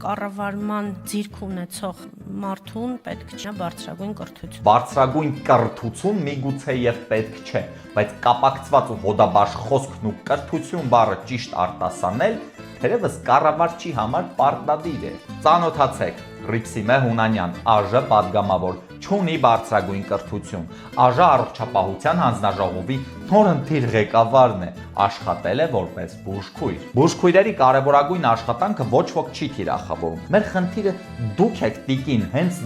կառավարման ձիրք ունեցող մարդուն պետք չէ բարձրագույն կրթություն։ Բարձրագույն կրթություն միգուցե եւ պետք չէ, բայց կապակցված ու հոդաբաշխ խոսքն ու կրթություն բառը ճիշտ արտասանել թերևս կառավարչի համար պարտադիր է։ Ծանոթացեք, Ռիքսիմե Հունանյան, ԱԺ падգամավոր, չունի բարձրագույն կրթություն։ ԱԺ առողջապահության հանձնաժողովի նորընտիր ղեկավարն է, աշխատել է որպես բուժքույր։ Բուժքույրերի կարևորագույն աշխատանքը ոչ ոք չի թիրախավորում։ Մեր խնդիրը դուք եք, տիկին, հենց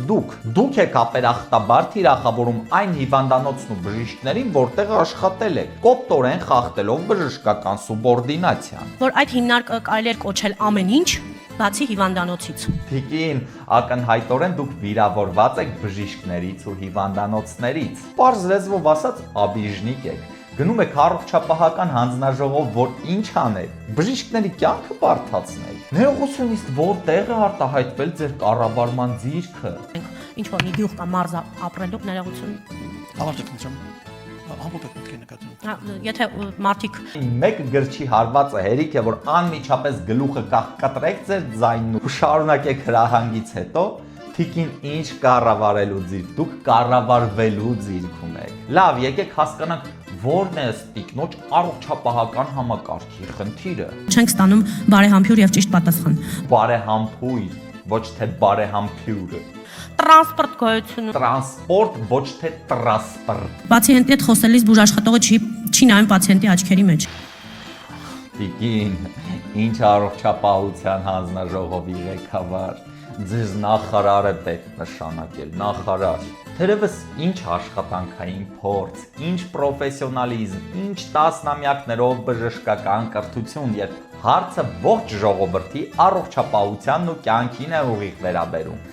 դուք եք ապերախտաբար թիրախավորում այն հիվանդանոցն ու բժիշկներին, որտեղ աշխատել եք, կոպտորեն խախտելով բժշկական սուբորդինացիան։ Որ այդ հիմնարկը կարելի է կոչել ամեն ինչ, բացի հիվանդանոցից։ Տիկին, ակնհայտորեն դուք վիրավորված եք բժիշկներից ու հիվանդանոցներից։ Պարզ լեզվով ասած, աբիժնիկ եք։ Գնում եք առողջապահական հանձնաժողով, որ ինչ անեք, բժիշկների կյանքը բարդացնել։ Ներողությունից որտեղ է արտահայտվել ձեր կառավարման ձիրքը։ Ինչ որ մի գյուղ կա մարզ ապրելու ներողություն։ Ավարտեցին։ Ամբողջ պետք է նկատում։ Եթե մարդիկ մեկ գրչի հարվածը հերիք է, որ անմիջապես գլուխը կտրեք ձեր ձայնն ու շարունակեք հրահանգից հետո, թիկին ինչ կառավարելու ձիրք, դուք կառավարվելու ձիրք ունեք։ Լավ, եկեք հասկանանք, որն է տիկնոջ առողջապահական համակարգի խնդիրը։ չենք ստանում բարեհամբույր եւ ճիշտ պատասխան։ Բարեհամբույր, ոչ թե բարեհամբույր։ Տրանսպորտ գոյություն։ Տրանսպորտ, ոչ թե տրասպորտ։ Պացիենտի հետ խոսելիս բուժաշխատողը չի նայում պացիենտի աչքերի մեջ։ Տիկին, ինչ առողջապահության հանձնաժողովի ղեկավար, ձեզ նախարար է պետք նշանակել, նախարար։ Թերևս ինչ աշխատանքային փորձ, ինչ պրոֆեսիոնալիզմ, ինչ տասնամյակներով բժշկական կրթություն եւ հարցը ողջ ժողովրդի առողջապահությանն ու կյանքին է ուղիղ վերաբերում։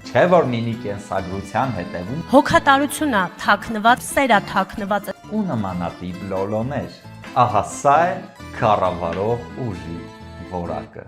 Չէ որ մինի կենսագրության հետևում Հոգատարությունն է թաքնված, սերա թաքնված ու նմանատիպ լոլոներ։ Ահա սա է կառավարող ուժի որակը։